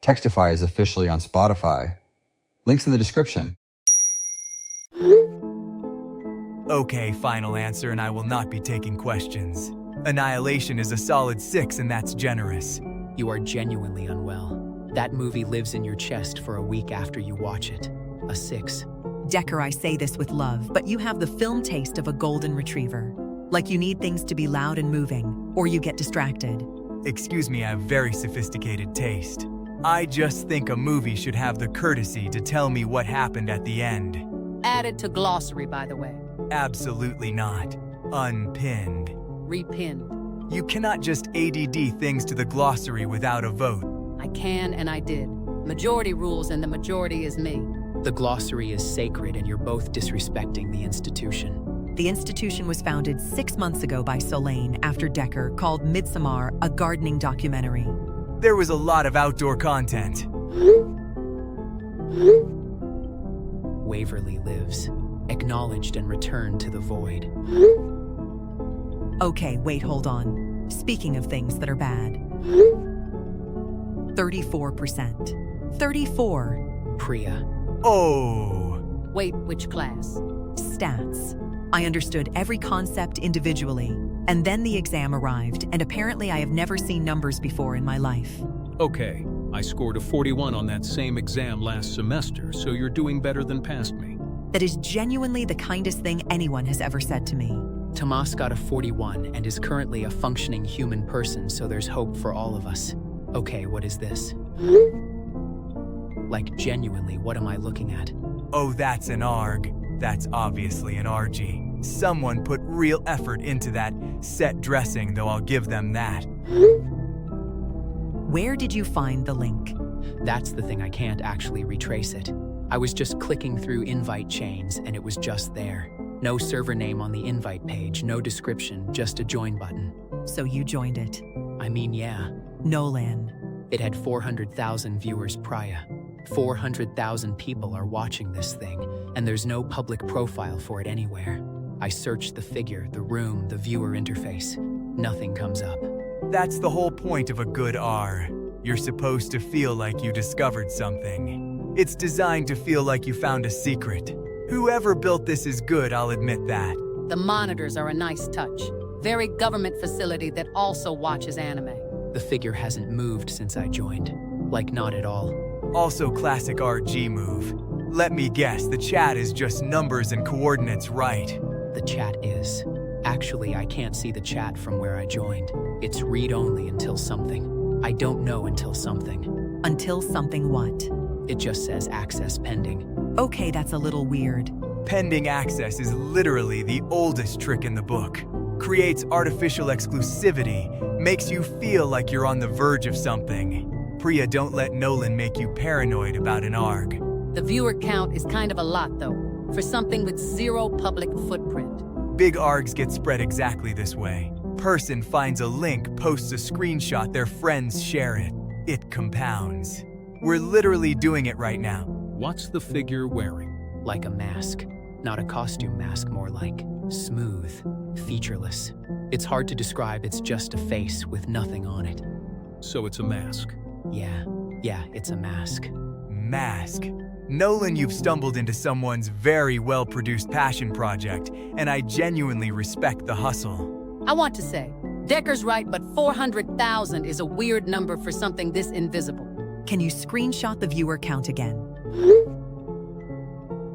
Textify is officially on Spotify. Links in the description. Okay, final answer, and I will not be taking questions. Annihilation is a solid 6, and that's generous. You are genuinely unwell. That movie lives in your chest for a week after you watch it. A 6. Decker, I say this with love, but you have the film taste of a golden retriever. Like you need things to be loud and moving, or you get distracted. Excuse me, I have very sophisticated taste. I just think a movie should have the courtesy to tell me what happened at the end. Added to glossary, by the way. Absolutely not. Unpinned. Repinned. You cannot just ADD things to the glossary without a vote. I can and I did. Majority rules and the majority is me. The glossary is sacred and you're both disrespecting the institution. The institution was founded 6 months ago by Nolan after Decker called Midsommar a gardening documentary. There was a lot of outdoor content. Waverly lives. Acknowledged and returned to the void. Okay, wait, hold on. Speaking of things that are bad. 34%. 34. Priya. Oh. Wait, which class? Stats. I understood every concept individually, and then the exam arrived, and apparently I have never seen numbers before in my life. Okay, I scored a 41 on that same exam last semester, so you're doing better than past me. That is genuinely the kindest thing anyone has ever said to me. Tomas got a 41 and is currently a functioning human person, so there's hope for all of us. Okay, what is this? Like, genuinely, what am I looking at? Oh, that's an ARG. That's obviously an RG. Someone put real effort into that set dressing, though I'll give them that. Where did you find the link? That's the thing, I can't actually retrace it. I was just clicking through invite chains and it was just there. No server name on the invite page, no description, just a join button. So you joined it. I mean, yeah. Nolan. It had 400,000 viewers prior. 400,000 people are watching this thing, and there's no public profile for it anywhere. I searched the figure, the room, the viewer interface. Nothing comes up. That's the whole point of a good R. You're supposed to feel like you discovered something. It's designed to feel like you found a secret. Whoever built this is good, I'll admit that. The monitors are a nice touch. Very government facility that also watches anime. The figure hasn't moved since I joined. Like, not at all. Also classic RG move. Let me guess, the chat is just numbers and coordinates, right? The chat is. Actually, I can't see the chat from where I joined. It's read-only until something. I don't know until something. Until something what? It just says access pending. Okay, that's a little weird. Pending access is literally the oldest trick in the book. Creates artificial exclusivity, makes you feel like you're on the verge of something. Priya, don't let Nolan make you paranoid about an ARG. The viewer count is kind of a lot, though, for something with zero public footprint. Big ARGs get spread exactly this way. Person finds a link, posts a screenshot, their friends share it. It compounds. We're literally doing it right now. What's the figure wearing? Like a mask. Not a costume mask, more like smooth, featureless. It's hard to describe, it's just a face with nothing on it. So it's a mask. Yeah, it's a mask. Mask. Nolan, you've stumbled into someone's very well-produced passion project, and I genuinely respect the hustle. I want to say, Decker's right, but 400,000 is a weird number for something this invisible. Can you screenshot the viewer count again?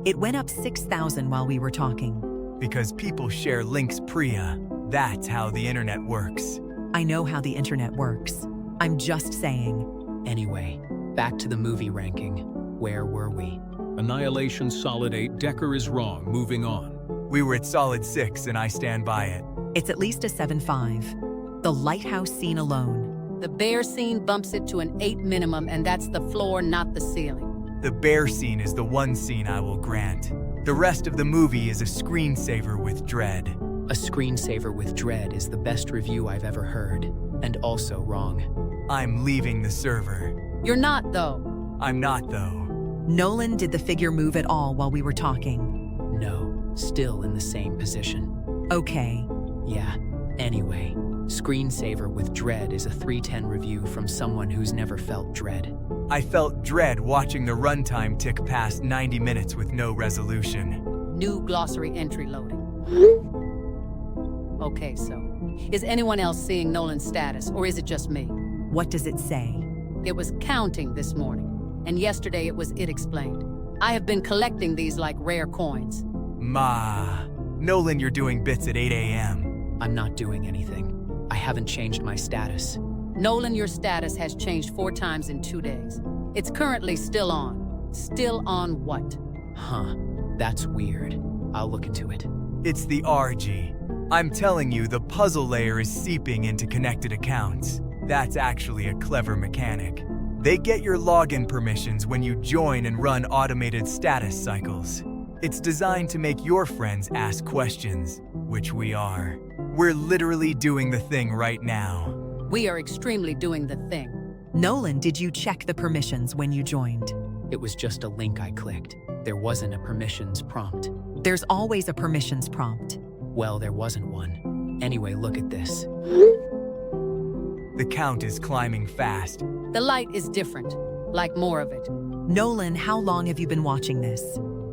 It went up 6,000 while we were talking. Because people share links, Priya. That's how the internet works. I know how the internet works. I'm just saying. Anyway, back to the movie ranking. Where were we? Annihilation solid 8, Decker is wrong, moving on. We were at solid 6 and I stand by it. It's at least a 7.5. The lighthouse scene alone. The bear scene bumps it to an 8 minimum, and that's the floor, not the ceiling. The bear scene is the one scene I will grant. The rest of the movie is a screensaver with dread. A screensaver with dread is the best review I've ever heard, and also wrong. I'm leaving the server. You're not, though. I'm not, though. Nolan, did the figure move at all while we were talking? No, still in the same position. Okay. Yeah, anyway. Screensaver with dread is a 310 review from someone who's never felt dread. I felt dread watching the runtime tick past 90 minutes with no resolution. New glossary entry loading. Okay, so, is anyone else seeing Nolan's status, or is it just me? What does it say? It was counting this morning, and yesterday it was it explained. I have been collecting these like rare coins. Nolan, you're doing bits at 8 a.m. I'm not doing anything. I haven't changed my status. Nolan, your status has changed 4 times in 2 days. It's currently still on. Still on what? Huh, that's weird. I'll look into it. It's the RG. I'm telling you, the puzzle layer is seeping into connected accounts. That's actually a clever mechanic. They get your login permissions when you join and run automated status cycles. It's designed to make your friends ask questions, which we are. We're literally doing the thing right now. We are extremely doing the thing. Nolan, did you check the permissions when you joined? It was just a link I clicked. There wasn't a permissions prompt. There's always a permissions prompt. Well, there wasn't one. Anyway, look at this. The count is climbing fast. The light is different. Like more of it. Nolan, how long have you been watching this?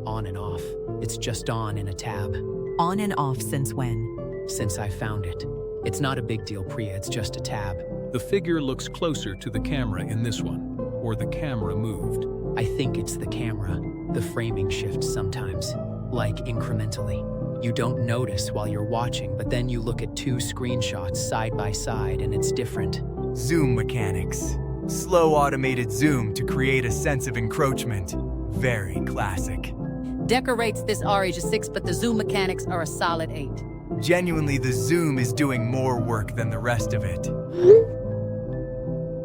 On and off. It's just on in a tab. On and off since when? Since I found it. It's not a big deal, Priya, it's just a tab. The figure looks closer to the camera in this one, or the camera moved. I think it's the camera. The framing shifts sometimes, like incrementally. You don't notice while you're watching, but then you look at 2 screenshots side by side and it's different. Zoom mechanics. Slow automated zoom to create a sense of encroachment. Very classic. Decker rates this RH a 6, but the zoom mechanics are a solid 8. Genuinely, the zoom is doing more work than the rest of it.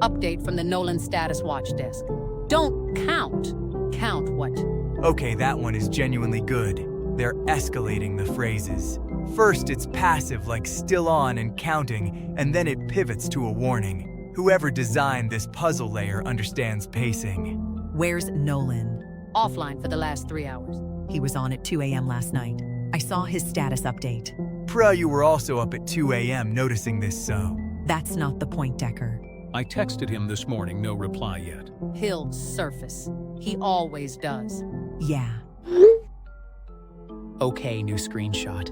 Update from the Nolan status watch desk. Don't count. Count what? Okay, that one is genuinely good. They're escalating the phrases. First, it's passive like still on and counting, and then it pivots to a warning. Whoever designed this puzzle layer understands pacing. Where's Nolan? Offline for the last 3 hours. He was on at 2 a.m. last night. I saw his status update. You were also up at 2 a.m. noticing this, so. That's not the point, Decker. I texted him this morning, no reply yet. He'll surface. He always does. Yeah. Okay, new screenshot.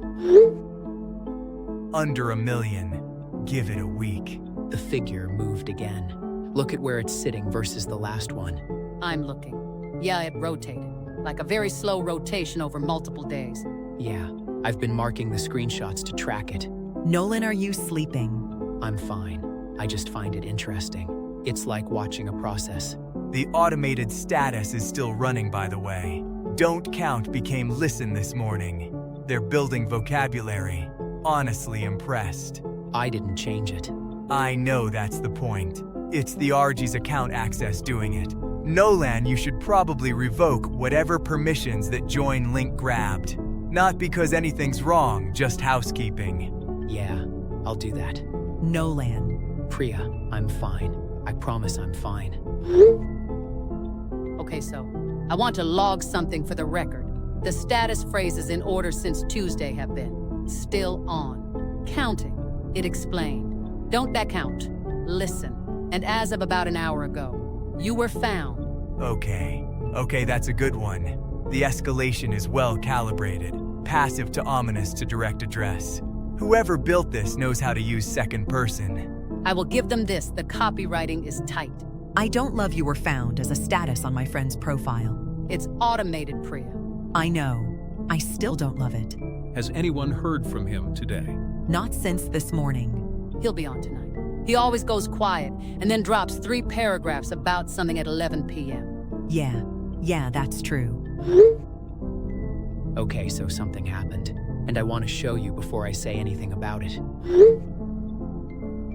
Under 1 million. Give it a week. The figure moved again. Look at where it's sitting versus the last one. I'm looking. Yeah, it rotated. Like a very slow rotation over multiple days. Yeah, I've been marking the screenshots to track it. Nolan, are you sleeping? I'm fine. I just find it interesting. It's like watching a process. The automated status is still running, by the way. Don't count became listen this morning. They're building vocabulary. Honestly impressed. I didn't change it. I know that's the point. It's the RG's account access doing it. Nolan, you should probably revoke whatever permissions that join link grabbed. Not because anything's wrong, just housekeeping. Yeah, I'll do that. Nolan. Priya, I'm fine. I promise I'm fine. Okay, so I want to log something for the record. The status phrases in order since Tuesday have been still on. Counting. It explained. Don't that count? Listen. And as of about an hour ago, you were found. Okay, that's a good one. The escalation is well calibrated. Passive to ominous to direct address. Whoever built this knows how to use second person. I will give them this. The copywriting is tight. I don't love you were found as a status on my friend's profile. It's automated, Priya. I know. I still don't love it. Has anyone heard from him today? Not since this morning. He'll be on tonight. He always goes quiet and then drops 3 paragraphs about something at 11 p.m. Yeah, that's true. Okay, so something happened, and I want to show you before I say anything about it.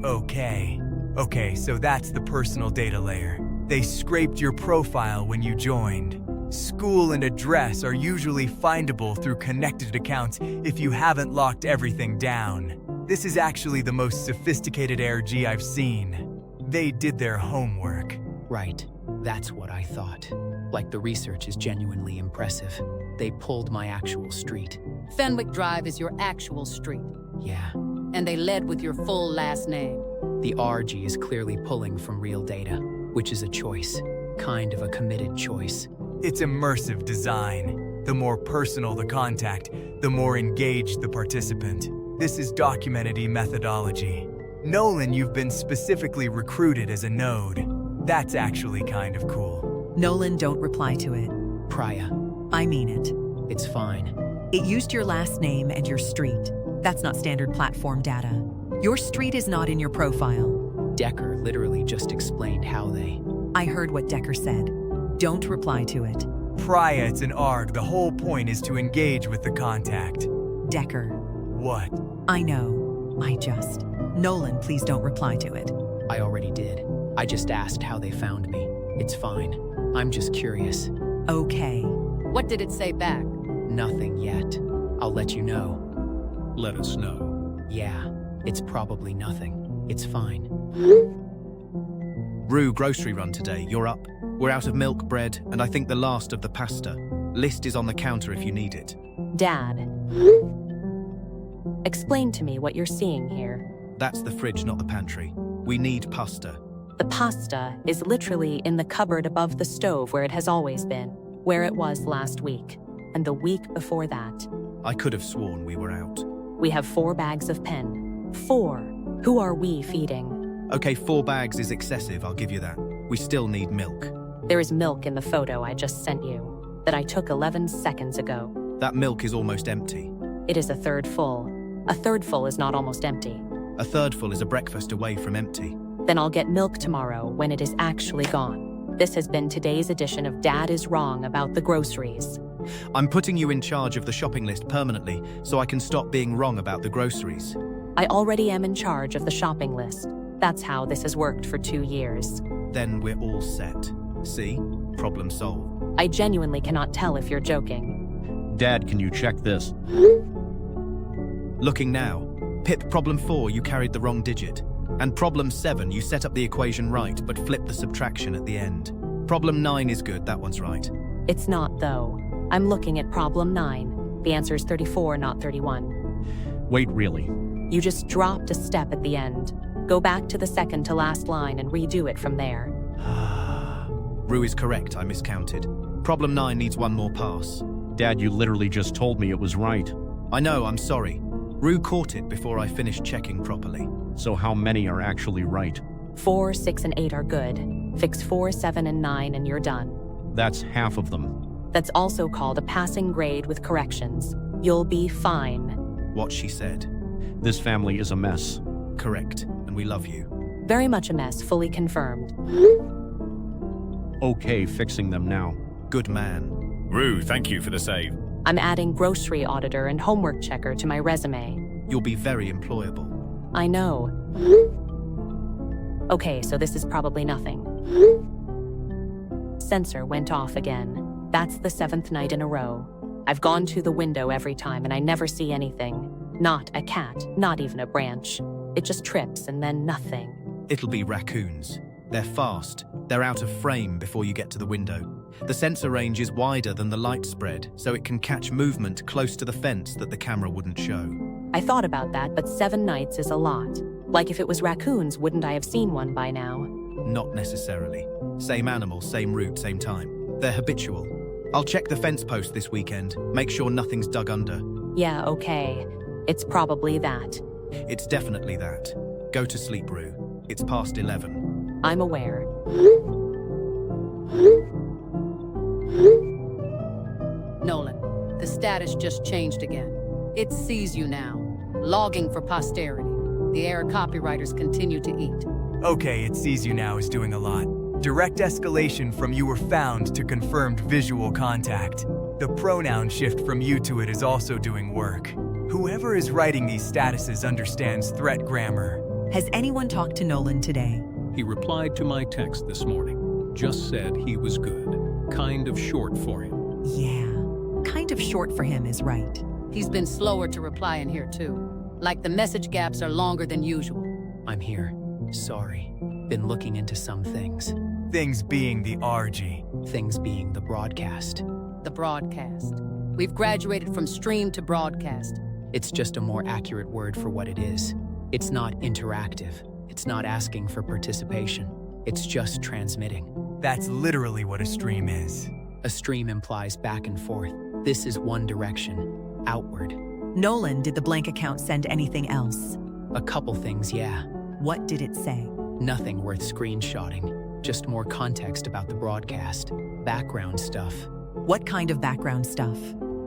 Okay, so that's the personal data layer. They scraped your profile when you joined. School and address are usually findable through connected accounts if you haven't locked everything down. This is actually the most sophisticated RG I've seen. They did their homework. Right, that's what I thought. Like the research is genuinely impressive. They pulled my actual street. Fenwick Drive is your actual street. Yeah. And they led with your full last name. The RG is clearly pulling from real data, which is a choice. Kind of a committed choice. It's immersive design. The more personal the contact, the more engaged the participant. This is documented methodology. Nolan, you've been specifically recruited as a node. That's actually kind of cool. Nolan, don't reply to it. Priya, I mean it. it's fine. It used your last name and your street. That's not standard platform data. Your street is not in your profile. Decker literally just explained how they. I heard what Decker said. Don't reply to it. Priya, it's an ARG. The whole point is to engage with the contact. Decker, What? I know. Nolan, please don't reply to it. I already did. I just asked how they found me. It's fine. I'm just curious. Okay. What did it say back? Nothing yet. I'll let you know. Let us know. Yeah, it's probably nothing. It's fine. Rue, grocery run today. You're up. We're out of milk, bread, and I think the last of the pasta. List is on the counter if you need it. Dad, explain to me what you're seeing here. That's the fridge, not the pantry. We need pasta. The pasta is literally in the cupboard above the stove where it has always been, where it was last week, and the week before that. I could have sworn we were out. We have 4 bags of pen. 4. Who are we feeding? Okay, 4 bags is excessive, I'll give you that. We still need milk. There is milk in the photo I just sent you, that I took 11 seconds ago. That milk is almost empty. It is a third full. A third full is not almost empty. A third full is a breakfast away from empty. Then I'll get milk tomorrow when it is actually gone. This has been today's edition of Dad is Wrong about the groceries. I'm putting you in charge of the shopping list permanently so I can stop being wrong about the groceries. I already am in charge of the shopping list. That's how this has worked for 2 years. Then we're all set. See? Problem solved. I genuinely cannot tell if you're joking. Dad, can you check this? Looking now. Pip, problem 4, you carried the wrong digit. And problem 7, you set up the equation right, but flipped the subtraction at the end. Problem 9 is good, that one's right. It's not, though. I'm looking at problem 9. The answer's 34, not 31. Wait, really? You just dropped a step at the end. Go back to the second to last line and redo it from there. Rue is correct, I miscounted. Problem 9 needs one more pass. Dad, you literally just told me it was right. I know, I'm sorry. Rue caught it before I finished checking properly. So how many are actually right? 4, 6, and 8 are good. Fix 4, 7, and 9 and you're done. That's half of them. That's also called a passing grade with corrections. You'll be fine. What she said. This family is a mess. Correct, and we love you. Very much a mess, fully confirmed. Okay, fixing them now. Good man. Rue, thank you for the save. I'm adding grocery auditor and homework checker to my resume. You'll be very employable. I know. Okay, so this is probably nothing. Sensor went off again. That's the 7th night in a row. I've gone to the window every time and I never see anything. Not a cat, not even a branch. It just trips and then nothing. It'll be raccoons. They're fast. They're out of frame before you get to the window. The sensor range is wider than the light spread, so it can catch movement close to the fence that the camera wouldn't show. I thought about that, but 7 nights is a lot. Like if it was raccoons, wouldn't I have seen one by now? Not necessarily. Same animal, same route, same time. They're habitual. I'll check the fence post this weekend. Make sure nothing's dug under. Yeah, okay. It's probably that. It's definitely that. Go to sleep, Rue. It's past 11. I'm aware. Nolan, the status just changed again. It sees you now. Logging for posterity. The error copywriters continue to eat. Okay, it sees you now is doing a lot. Direct escalation from you were found to confirmed visual contact. The pronoun shift from you to it is also doing work. Whoever is writing these statuses understands threat grammar. Has anyone talked to Nolan today? He replied to my text this morning. Just said he was good. Kind of short for him. Yeah, kind of short for him is right. He's been slower to reply in here too. Like the message gaps are longer than usual. I'm here. Sorry. Been looking into some things. Things being the RG. Things being the broadcast. The broadcast. We've graduated from stream to broadcast. It's just a more accurate word for what it is. It's not interactive. It's not asking for participation. It's just transmitting. That's literally what a stream is. A stream implies back and forth. This is one direction, outward. Nolan, did the blank account send anything else? A couple things, yeah. What did it say? Nothing worth screenshotting. Just more context about the broadcast. Background stuff. What kind of background stuff?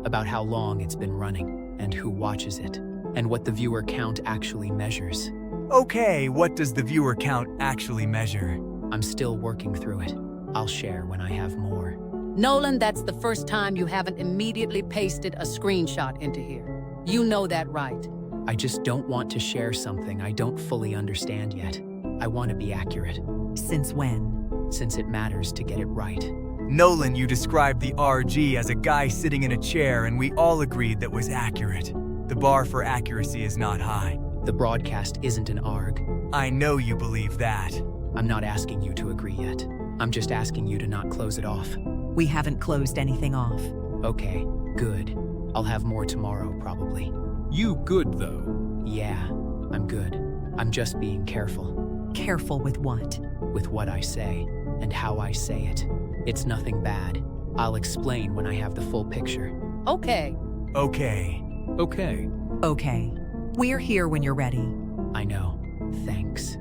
About how long it's been running, and who watches it, and what the viewer count actually measures. Okay, what does the viewer count actually measure? I'm still working through it. I'll share when I have more. Nolan, that's the first time you haven't immediately pasted a screenshot into here. You know that, right? I just don't want to share something I don't fully understand yet. I want to be accurate. Since when? Since it matters to get it right. Nolan, you described the RG as a guy sitting in a chair, and we all agreed that was accurate. The bar for accuracy is not high. The broadcast isn't an ARG. I know you believe that. I'm not asking you to agree yet. I'm just asking you to not close it off. We haven't closed anything off. Okay, good. I'll have more tomorrow, probably. You good, though? Yeah, I'm good. I'm just being careful. Careful with what? With what I say, and how I say it. It's nothing bad. I'll explain when I have the full picture. Okay. Okay. Okay. Okay. We're here when you're ready. I know. Thanks.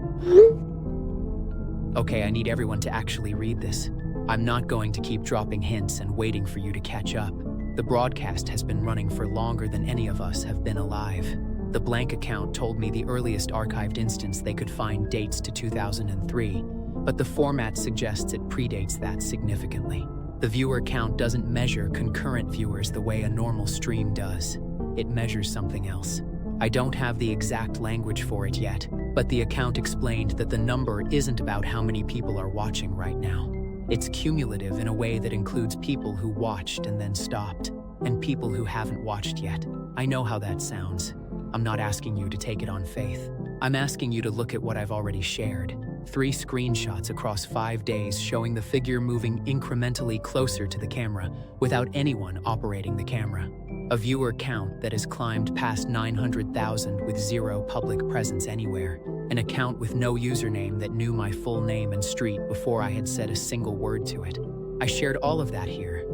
Okay, I need everyone to actually read this. I'm not going to keep dropping hints and waiting for you to catch up. The broadcast has been running for longer than any of us have been alive. The blank account told me the earliest archived instance they could find dates to 2003, but the format suggests it predates that significantly. The viewer count doesn't measure concurrent viewers the way a normal stream does. It measures something else. I don't have the exact language for it yet, but the account explained that the number isn't about how many people are watching right now. It's cumulative in a way that includes people who watched and then stopped, and people who haven't watched yet. I know how that sounds. I'm not asking you to take it on faith. I'm asking you to look at what I've already shared. 3 screenshots across 5 days showing the figure moving incrementally closer to the camera without anyone operating the camera. A viewer count that has climbed past 900,000 with 0 public presence anywhere. An account with no username that knew my full name and street before I had said a single word to it. I shared all of that here.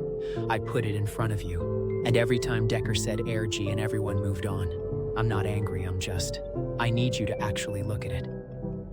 I put it in front of you. And every time Decker said AirG and everyone moved on. I'm not angry, I need you to actually look at it.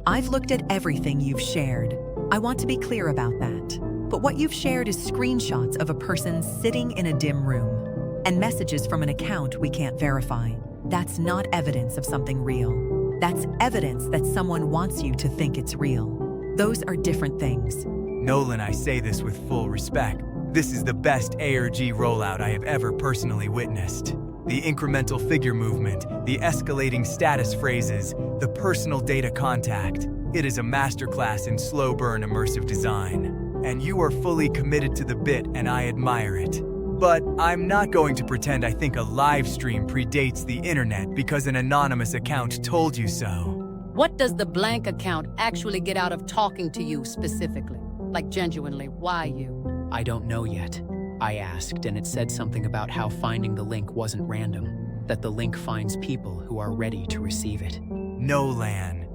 I've looked at everything you've shared. I want to be clear about that. But what you've shared is screenshots of a person sitting in a dim room and messages from an account we can't verify. That's not evidence of something real. That's evidence that someone wants you to think it's real. Those are different things. Nolan, I say this with full respect. This is the best ARG rollout I have ever personally witnessed. The incremental figure movement, the escalating status phrases, the personal data contact. It is a masterclass in slow burn immersive design. And you are fully committed to the bit, and I admire it. But I'm not going to pretend I think a live stream predates the internet because an anonymous account told you so. What does the blank account actually get out of talking to you specifically? Like genuinely, why you? I don't know yet. I asked, and it said something about how finding the link wasn't random, that the link finds people who are ready to receive it. Nolan,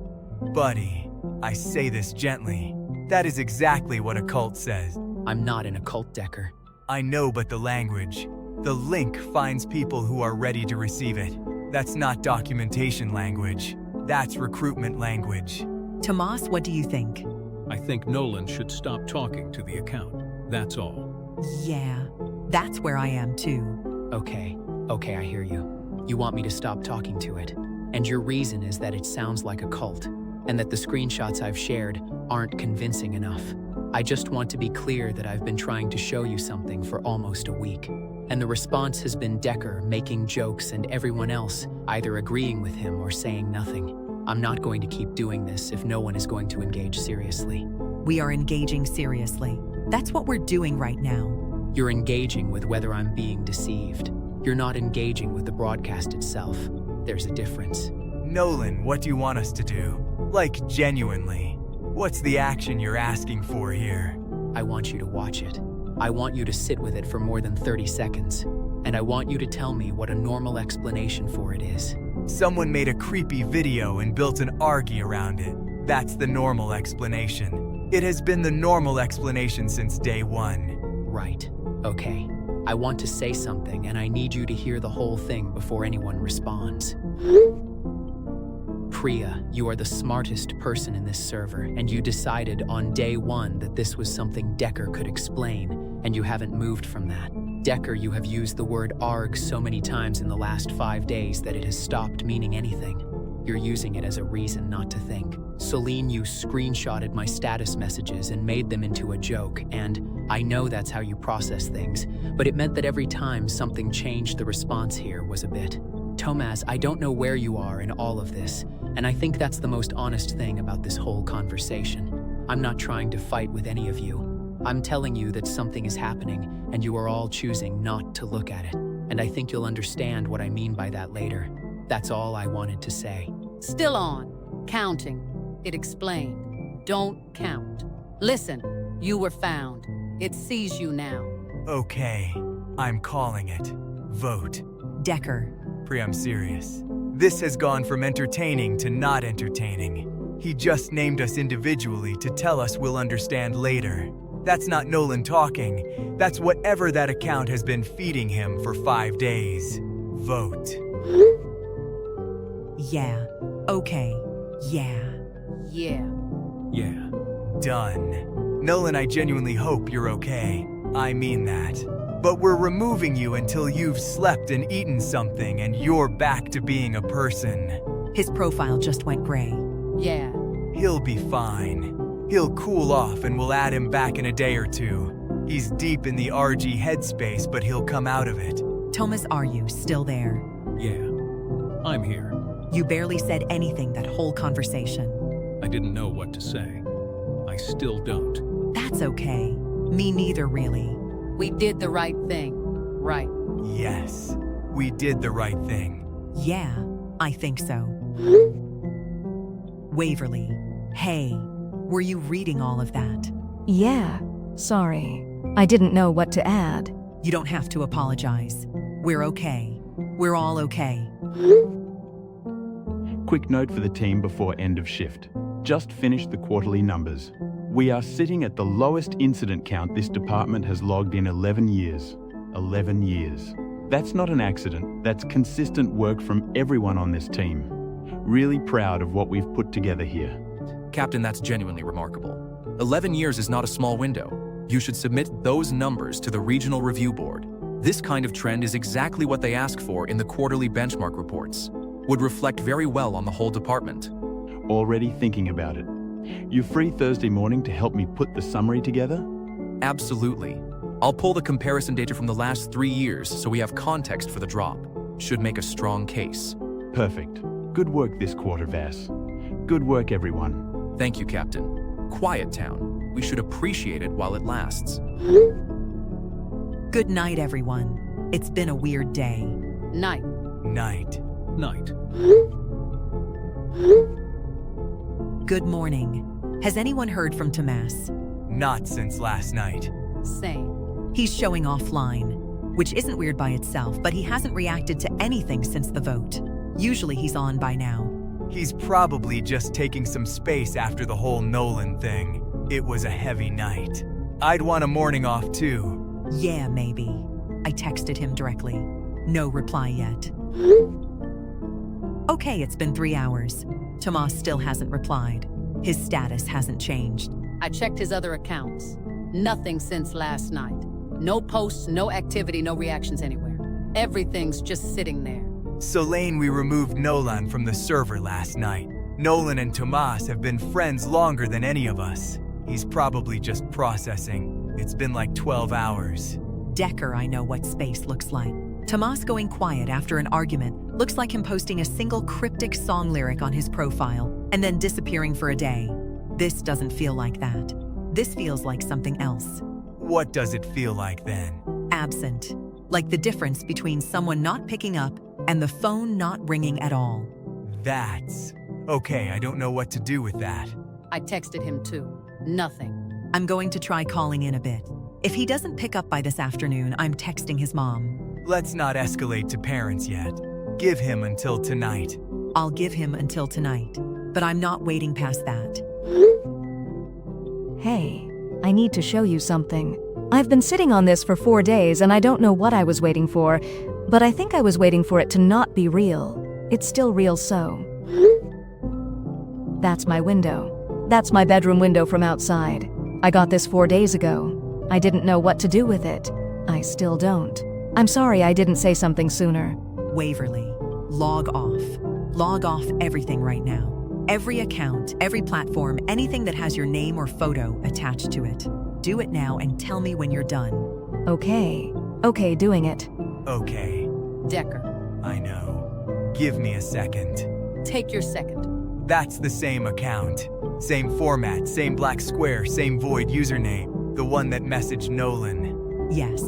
buddy, I say this gently. That is exactly what a cult says. I'm not in a cult, Decker. I know, but the language. The link finds people who are ready to receive it. That's not documentation language. That's recruitment language. Tomas, what do you think? I think Nolan should stop talking to the account. That's all. Yeah, that's where I am too. Okay, I hear you. You want me to stop talking to it. And your reason is that it sounds like a cult, and that the screenshots I've shared aren't convincing enough. I just want to be clear that I've been trying to show you something for almost a week. And the response has been Decker making jokes and everyone else either agreeing with him or saying nothing. I'm not going to keep doing this if no one is going to engage seriously. We are engaging seriously. That's what we're doing right now. You're engaging with whether I'm being deceived. You're not engaging with the broadcast itself. There's a difference. Nolan, what do you want us to do? Like, genuinely. What's the action you're asking for here? I want you to watch it. I want you to sit with it for more than 30 seconds. And I want you to tell me what a normal explanation for it is. Someone made a creepy video and built an argy around it. That's the normal explanation. It has been the normal explanation since day one. Right. Okay. I want to say something, and I need you to hear the whole thing before anyone responds. Priya, you are the smartest person in this server, and you decided on day one that this was something Decker could explain, and you haven't moved from that. Decker, you have used the word ARG so many times in the last 5 days that it has stopped meaning anything. You're using it as a reason not to think. Celine, you screenshotted my status messages and made them into a joke, and I know that's how you process things, but it meant that every time something changed, the response here was a bit. Tomas, I don't know where you are in all of this, and I think that's the most honest thing about this whole conversation. I'm not trying to fight with any of you. I'm telling you that something is happening, and you are all choosing not to look at it, and I think you'll understand what I mean by that later. That's all I wanted to say. Still on. Counting. It explained. Don't count. Listen, you were found. It sees you now. Okay, I'm calling it. Vote. Decker. Priya, I'm serious. This has gone from entertaining to not entertaining. He just named us individually to tell us we'll understand later. That's not Nolan talking. That's whatever that account has been feeding him for 5 days. Vote. Yeah. Okay. Yeah. Yeah. Yeah. Done. Nolan, I genuinely hope you're okay. I mean that. But we're removing you until you've slept and eaten something and you're back to being a person. His profile just went gray. Yeah. He'll be fine. He'll cool off and we'll add him back in a day or two. He's deep in the RG headspace, but he'll come out of it. Thomas, are you still there? Yeah. I'm here. You barely said anything that whole conversation. I didn't know what to say. I still don't. That's okay. Me neither, really. We did the right thing. Right. Yes, we did the right thing. Yeah, I think so. Waverly. Hey, were you reading all of that? Yeah, sorry. I didn't know what to add. You don't have to apologize. We're okay. We're all okay. Quick note for the team before end of shift. Just finished the quarterly numbers. We are sitting at the lowest incident count this department has logged in 11 years. 11 years. That's not an accident. That's consistent work from everyone on this team. Really proud of what we've put together here. Captain, that's genuinely remarkable. 11 years is not a small window. You should submit those numbers to the Regional Review Board. This kind of trend is exactly what they ask for in the quarterly benchmark reports. Would reflect very well on the whole department. Already thinking about it. You free Thursday morning to help me put the summary together? Absolutely. I'll pull the comparison data from the last 3 years so we have context for the drop. Should make a strong case. Perfect. Good work this quarter, Vass. Good work, everyone. Thank you, Captain. Quiet town. We should appreciate it while it lasts. Good night, everyone. It's been a weird day. Night. Night. Night. Good morning. Has anyone heard from Tomas? Not since last night. Same. He's showing offline, which isn't weird by itself, but he hasn't reacted to anything since the vote. Usually he's on by now. He's probably just taking some space after the whole Nolan thing. It was a heavy night. I'd want a morning off too. Yeah, maybe. I texted him directly. No reply yet. Okay, it's been 3 hours. Tomas still hasn't replied. His status hasn't changed. I checked his other accounts. Nothing since last night. No posts, no activity, no reactions anywhere. Everything's just sitting there. Solange, we removed Nolan from the server last night. Nolan and Tomas have been friends longer than any of us. He's probably just processing. It's been like 12 hours. Decker, I know what space looks like. Tomas going quiet after an argument looks like him posting a single cryptic song lyric on his profile and then disappearing for a day. This doesn't feel like that. This feels like something else. What does it feel like then? Absent. Like the difference between someone not picking up and the phone not ringing at all. That's... Okay, I don't know what to do with that. I texted him too. Nothing. I'm going to try calling in a bit. If he doesn't pick up by this afternoon, I'm texting his mom. Let's not escalate to parents yet. Give him until tonight. I'll give him until tonight, but I'm not waiting past that. Hey, I need to show you something. I've been sitting on this for 4 days and I don't know what I was waiting for, but I think I was waiting for it to not be real. It's still real, so. That's my window. That's my bedroom window from outside. I got this 4 days ago. I didn't know what to do with it. I still don't. I'm sorry I didn't say something sooner. Waverly, log off. Log off everything right now. Every account, every platform, anything that has your name or photo attached to it. Do it now and tell me when you're done. Okay. Okay, doing it. Okay. Decker, I know. Give me a second. take your second. That's the same account. Same format, same black square, same void username. The one that messaged Nolan. Yes.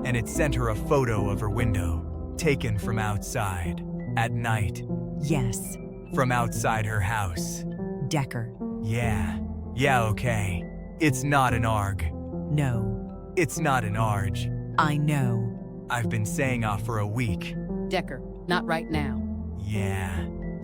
And it sent her a photo of her window, taken from outside, at night. Yes. From outside her house. Decker. Yeah, okay. It's not an ARG. No. It's not an ARG. I know. I've been saying off for a week. Decker, not right now.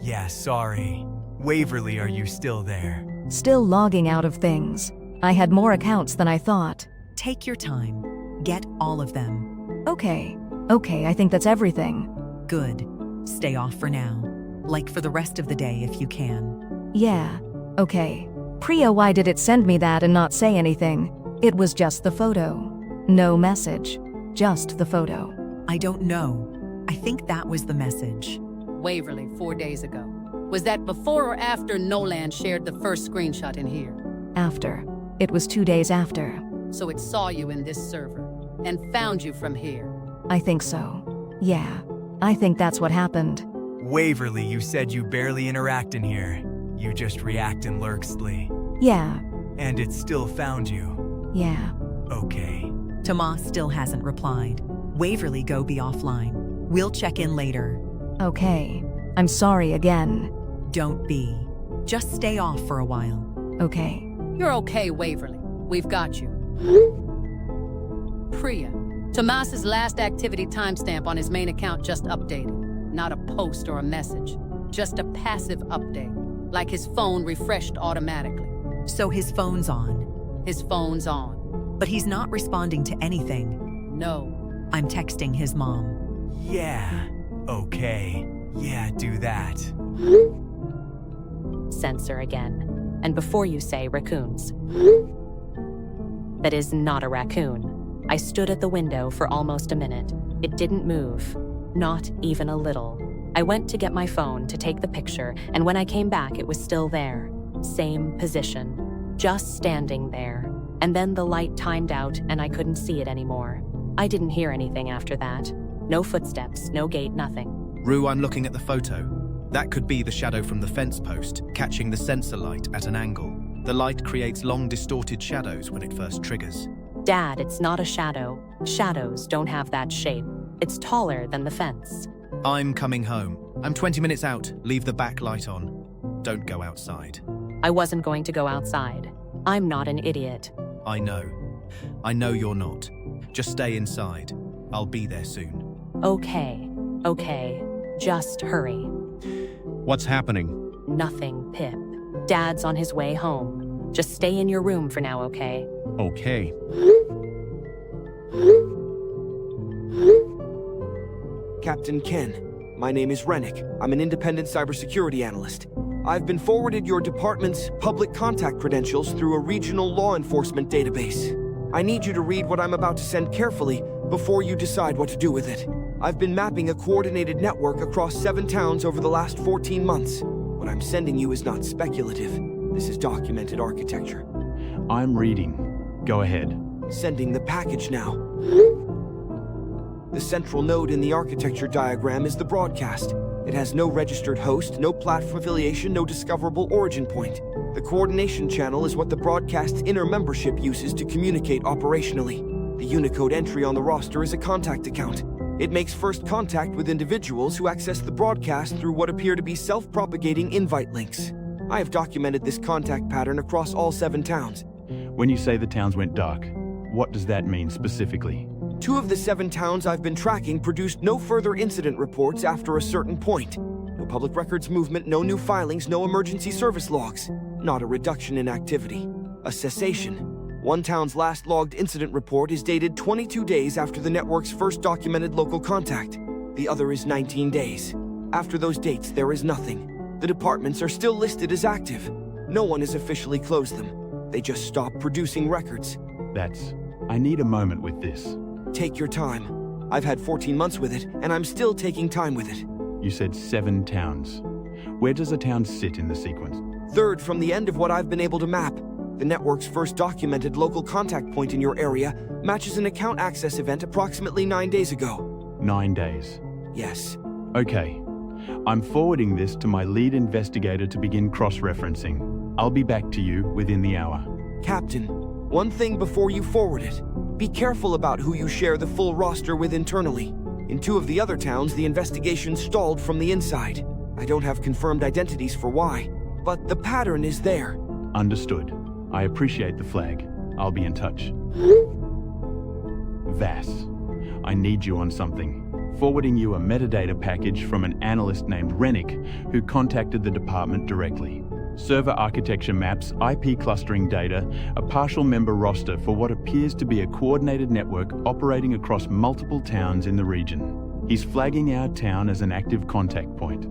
Yeah, sorry. Waverly, are you still there? Still logging out of things. I had more accounts than I thought. Take your time. Get all of them. Okay, I think that's everything. Good. Stay off for now. Like for the rest of the day if you can. Yeah, okay. Priya, why did it send me that and not say anything? It was just the photo. No message. Just the photo. I don't know. I think that was the message. Waverly, 4 days ago. Was that before or after Nolan shared the first screenshot in here? After. It was 2 days after. So it saw you in this server and found you from here. I think so. Yeah, I think that's what happened. Waverly, you said you barely interact in here. You just react in lurkstly. Yeah. And it still found you. Yeah. Okay. Tomas still hasn't replied. Waverly, go be offline. We'll check in later. Okay. I'm sorry again. Don't be. Just stay off for a while. Okay. You're okay, Waverly. We've got you. Priya, Tomas's last activity timestamp on his main account just updated. Not a post or a message. Just a passive update. Like his phone refreshed automatically. So his phone's on. His phone's on. But he's not responding to anything. No. I'm texting his mom. Yeah. Okay. Yeah, do that. Censor again. And before you say raccoons. That is not a raccoon. I stood at the window for almost a minute. It didn't move. Not even a little. I went to get my phone to take the picture, and when I came back, it was still there. Same position. Just standing there. And then the light timed out, and I couldn't see it anymore. I didn't hear anything after that. No footsteps, no gate, nothing. Rue, I'm looking at the photo. That could be the shadow from the fence post, catching the sensor light at an angle. The light creates long, distorted shadows when it first triggers. Dad, it's not a shadow. Shadows don't have that shape. It's taller than the fence. I'm coming home. I'm 20 minutes out. Leave the back light on. Don't go outside. I wasn't going to go outside. I'm not an idiot. I know. I know you're not. Just stay inside. I'll be there soon. Okay. Just hurry. What's happening? Nothing, Pip. Dad's on his way home. Just stay in your room for now, okay? Okay. Captain Ken, my name is Rennick. I'm an independent cybersecurity analyst. I've been forwarded your department's public contact credentials through a regional law enforcement database. I need you to read what I'm about to send carefully before you decide what to do with it. I've been mapping a coordinated network across 7 towns over the last 14 months. What I'm sending you is not speculative. This is documented architecture. I'm reading. Go ahead. Sending the package now. The central node in the architecture diagram is the broadcast. It has no registered host, no platform affiliation, no discoverable origin point. The coordination channel is what the broadcast's inner membership uses to communicate operationally. The Unicode entry on the roster is a contact account. It makes first contact with individuals who access the broadcast through what appear to be self-propagating invite links. I have documented this contact pattern across all 7 towns. When you say the towns went dark, what does that mean specifically? 2 of the 7 towns I've been tracking produced no further incident reports after a certain point. No public records movement, no new filings, no emergency service logs. Not a reduction in activity. A cessation. One town's last logged incident report is dated 22 days after the network's first documented local contact. The other is 19 days. After those dates, there is nothing. The departments are still listed as active. No one has officially closed them. They just stopped producing records. I need a moment with this. Take your time. I've had 14 months with it, and I'm still taking time with it. You said 7 towns. Where does a town sit in the sequence? Third from the end of what I've been able to map. The network's first documented local contact point in your area matches an account access event approximately 9 days ago. 9 days? Yes. Okay. I'm forwarding this to my lead investigator to begin cross-referencing. I'll be back to you within the hour. Captain, one thing before you forward it. Be careful about who you share the full roster with internally. In 2 of the other towns, the investigation stalled from the inside. I don't have confirmed identities for why, but the pattern is there. Understood. I appreciate the flag. I'll be in touch. Vass, I need you on something. Forwarding you a metadata package from an analyst named Rennick, who contacted the department directly. Server architecture maps, IP clustering data, a partial member roster for what appears to be a coordinated network operating across multiple towns in the region. He's flagging our town as an active contact point.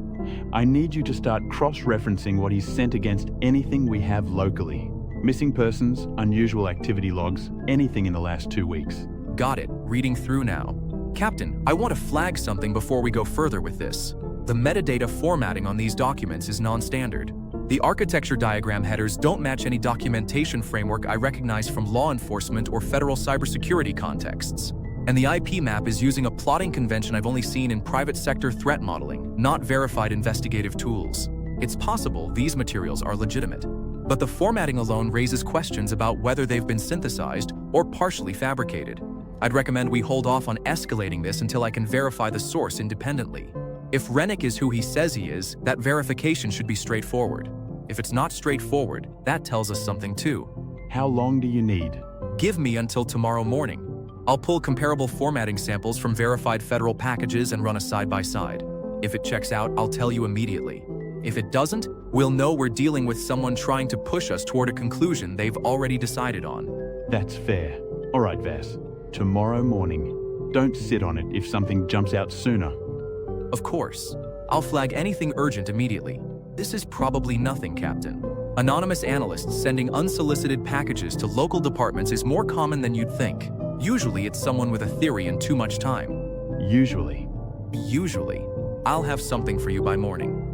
I need you to start cross-referencing what he's sent against anything we have locally. Missing persons, unusual activity logs, anything in the last 2 weeks. Got it. Reading through now. Captain, I want to flag something before we go further with this. The metadata formatting on these documents is non-standard. The architecture diagram headers don't match any documentation framework I recognize from law enforcement or federal cybersecurity contexts. And the IP map is using a plotting convention I've only seen in private sector threat modeling, not verified investigative tools. It's possible these materials are legitimate, but the formatting alone raises questions about whether they've been synthesized or partially fabricated. I'd recommend we hold off on escalating this until I can verify the source independently. If Rennick is who he says he is, that verification should be straightforward. If it's not straightforward, that tells us something too. How long do you need? Give me until tomorrow morning. I'll pull comparable formatting samples from verified federal packages and run a side-by-side. If it checks out, I'll tell you immediately. If it doesn't, we'll know we're dealing with someone trying to push us toward a conclusion they've already decided on. That's fair. All right, Vass. Tomorrow morning. Don't sit on it if something jumps out sooner. Of course. I'll flag anything urgent immediately. This is probably nothing, Captain. Anonymous analysts sending unsolicited packages to local departments is more common than you'd think. Usually it's someone with a theory and too much time. Usually. I'll have something for you by morning.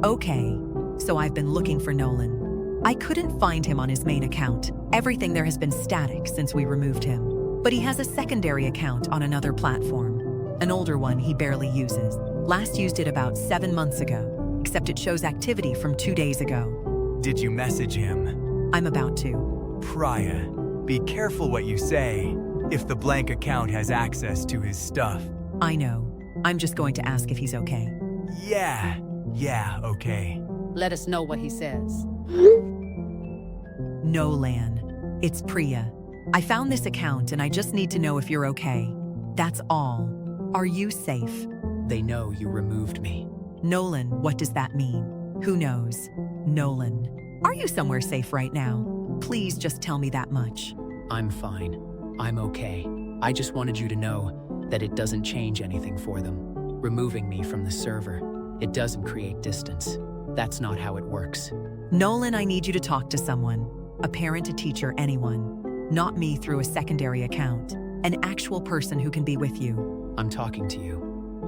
Okay, so I've been looking for Nolan. I couldn't find him on his main account. Everything there has been static since we removed him. But he has a secondary account on another platform. An older one he barely uses. Last used it about 7 months ago, except it shows activity from 2 days ago. Did you message him? I'm about to. Priya, be careful what you say if the blank account has access to his stuff. I know. I'm just going to ask if he's okay. Yeah, okay. Let us know what he says. Nolan, it's Priya. I found this account and I just need to know if you're okay. That's all. Are you safe? They know you removed me. Nolan, what does that mean? Who knows? Nolan, are you somewhere safe right now? Please just tell me that much. I'm fine. I'm okay. I just wanted you to know that it doesn't change anything for them. Removing me from the server, it doesn't create distance. That's not how it works. Nolan, I need you to talk to someone. A parent, a teacher, anyone. Not me through a secondary account. An actual person who can be with you. I'm talking to you.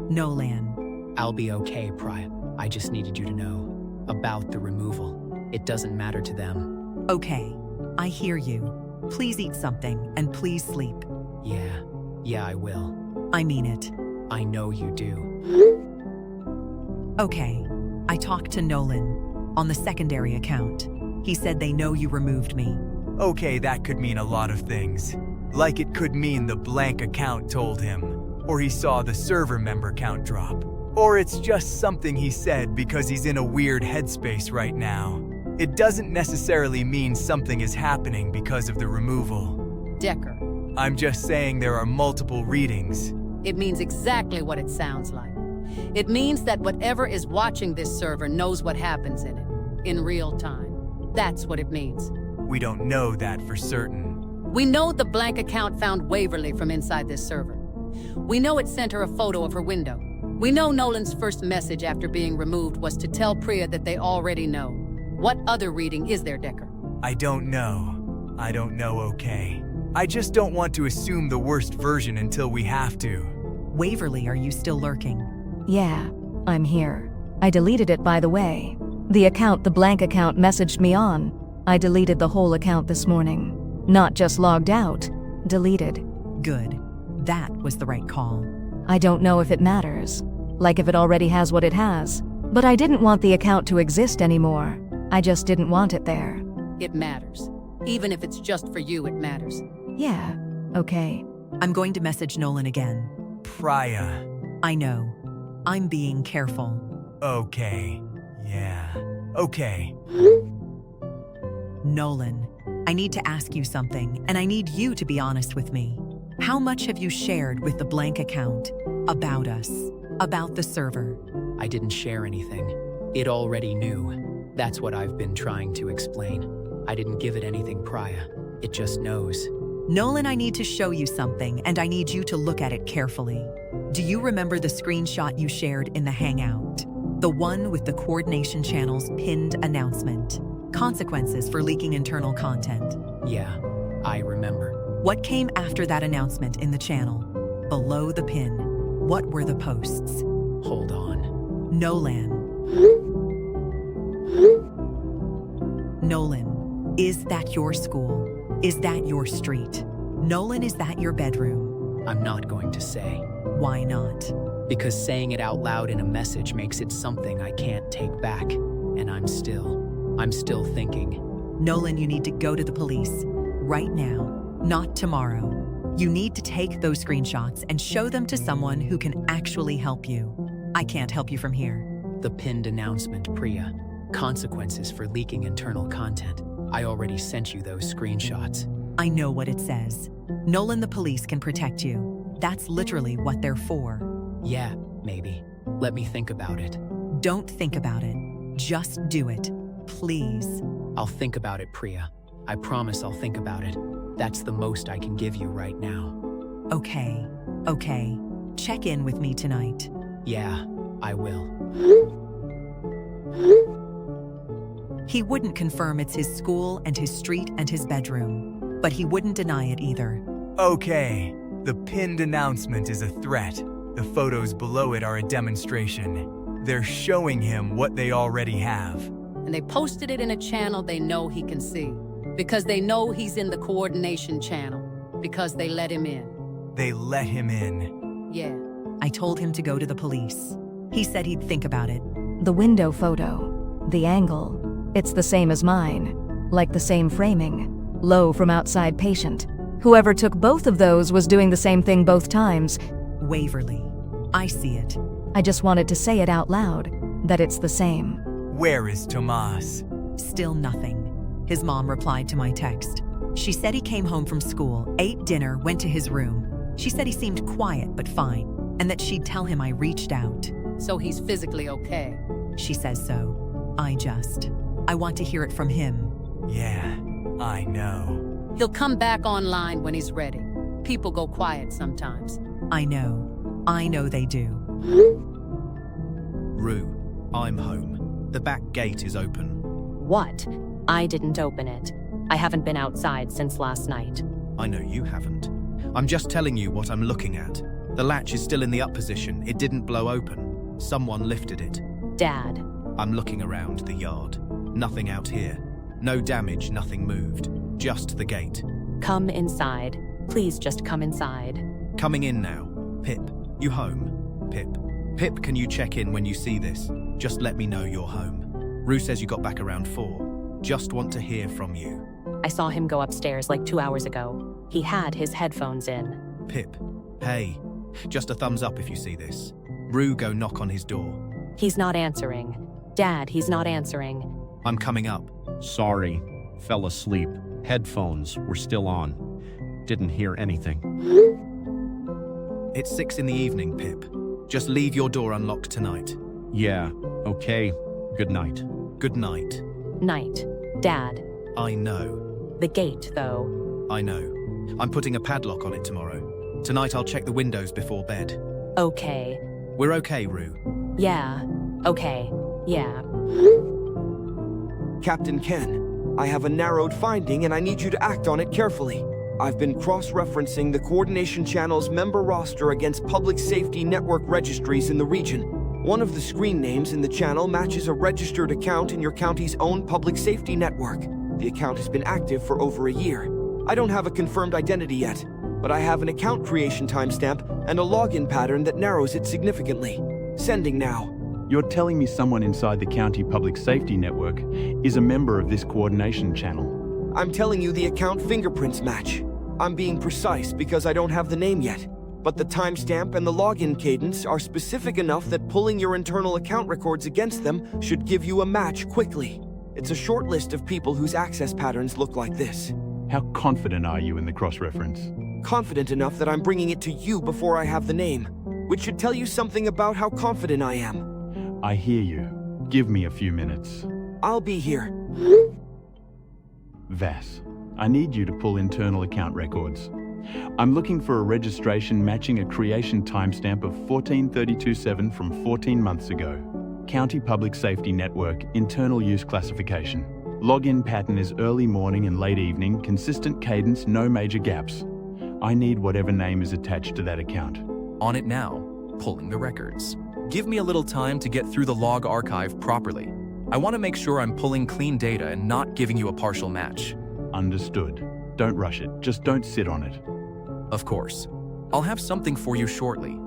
Nolan. I'll be okay, Priya. I just needed you to know about the removal. It doesn't matter to them. Okay, I hear you. Please eat something and please sleep. Yeah, I will. I mean it. I know you do. Okay, I talked to Nolan on the secondary account. He said they know you removed me. Okay, that could mean a lot of things. Like it could mean the blank account told him, or he saw the server member count drop. Or it's just something he said because he's in a weird headspace right now. It doesn't necessarily mean something is happening because of the removal. Decker. I'm just saying there are multiple readings. It means exactly what it sounds like. It means that whatever is watching this server knows what happens in it, in real time. That's what it means. We don't know that for certain. We know the blank account found Waverly from inside this server. We know it sent her a photo of her window. We know Nolan's first message after being removed was to tell Priya that they already know. What other reading is there, Decker? I don't know. Okay. I just don't want to assume the worst version until we have to. Waverly, are you still lurking? Yeah, I'm here. I deleted it, by the way. The account the blank account messaged me on. I deleted the whole account this morning. Not just logged out, deleted. Good. That was the right call. I don't know if it matters. Like if it already has what it has. But I didn't want the account to exist anymore. I just didn't want it there. It matters. Even if it's just for you, it matters. Yeah, okay. I'm going to message Nolan again. Priya. I know. I'm being careful. Okay. Yeah. Okay. Nolan, I need to ask you something, and I need you to be honest with me. How much have you shared with the blank account about us, about the server? I didn't share anything. It already knew. That's what I've been trying to explain. I didn't give it anything prior. It just knows. Nolan, I need to show you something, and I need you to look at it carefully. Do you remember the screenshot you shared in the hangout? The one with the coordination channel's pinned announcement. Consequences for leaking internal content. Yeah, I remember. What came after that announcement in the channel? Below the pin, what were the posts? Hold on. Nolan. Nolan, is that your school? Is that your street? Nolan, is that your bedroom? I'm not going to say. Why not? Because saying it out loud in a message makes it something I can't take back. And I'm still thinking. Nolan, you need to go to the police. Right now. Not tomorrow. You need to take those screenshots and show them to someone who can actually help you. I can't help you from here. The pinned announcement, Priya. Consequences for leaking internal content. I already sent you those screenshots. I know what it says. Nolan, the police can protect you. That's literally what they're for. Yeah, maybe. Let me think about it. Don't think about it. Just do it. Please. I'll think about it, Priya. I promise I'll think about it. That's the most I can give you right now. Okay. Check in with me tonight. Yeah, I will. He wouldn't confirm it's his school and his street and his bedroom, but he wouldn't deny it either. Okay. The pinned announcement is a threat. The photos below it are a demonstration. They're showing him what they already have. And they posted it in a channel they know he can see. Because they know he's in the coordination channel. Because they let him in. They let him in. Yeah. I told him to go to the police. He said he'd think about it. The window photo. The angle. It's the same as mine. Like the same framing. Low from outside patient. Whoever took both of those was doing the same thing both times. Waverly. I see it. I just wanted to say it out loud. That it's the same. Where is Tomas? Still nothing. His mom replied to my text. She said he came home from school, ate dinner, went to his room. She said he seemed quiet but fine, and that she'd tell him I reached out. So he's physically okay? She says so. I want to hear it from him. Yeah, I know. He'll come back online when he's ready. People go quiet sometimes. I know they do. Rue, I'm home. The back gate is open. What? I didn't open it. I haven't been outside since last night. I know you haven't. I'm just telling you what I'm looking at. The latch is still in the up position. It didn't blow open. Someone lifted it. Dad. I'm looking around the yard. Nothing out here. No damage, nothing moved. Just the gate. Come inside. Please just come inside. Coming in now. Pip, you home? Pip, can you check in when you see this? Just let me know you're home. Rue says you got back around 4. Just want to hear from you. I saw him go upstairs like 2 hours ago. He had his headphones in. Pip, hey. Just a thumbs up if you see this. Rue, go knock on his door. He's not answering. Dad, he's not answering. I'm coming up. Sorry. Fell asleep. Headphones were still on. Didn't hear anything. It's 6 in the evening, Pip. Just leave your door unlocked tonight. Yeah, okay. Good night. Good night. Night. Dad, I know. the gate, though. I know. I'm putting a padlock on it tomorrow. Tonight I'll check the windows before bed. Okay. We're okay, Rue. Yeah. Okay. Yeah. Captain Ken, I have a narrowed finding and I need you to act on it carefully. I've been cross-referencing the Coordination Channel's member roster against public safety network registries in the region. One of the screen names in the channel matches a registered account in your county's own public safety network. The account has been active for over a year. I don't have a confirmed identity yet, but I have an account creation timestamp and a login pattern that narrows it significantly. Sending now. You're telling me someone inside the county public safety network is a member of this coordination channel? I'm telling you the account fingerprints match. I'm being precise because I don't have the name yet, but the timestamp and the login cadence are specific enough that pulling your internal account records against them should give you a match quickly. It's a short list of people whose access patterns look like this. How confident are you in the cross-reference? Confident enough that I'm bringing it to you before I have the name, which should tell you something about how confident I am. I hear you. Give me a few minutes. I'll be here. Vass, I need you to pull internal account records. I'm looking for a registration matching a creation timestamp of 1432-7 from 14 months ago. County Public Safety Network, internal use classification. Login pattern is early morning and late evening, consistent cadence, no major gaps. I need whatever name is attached to that account. On it now, pulling the records. Give me a little time to get through the log archive properly. I want to make sure I'm pulling clean data and not giving you a partial match. Understood. Don't rush it, just don't sit on it. Of course. I'll have something for you shortly.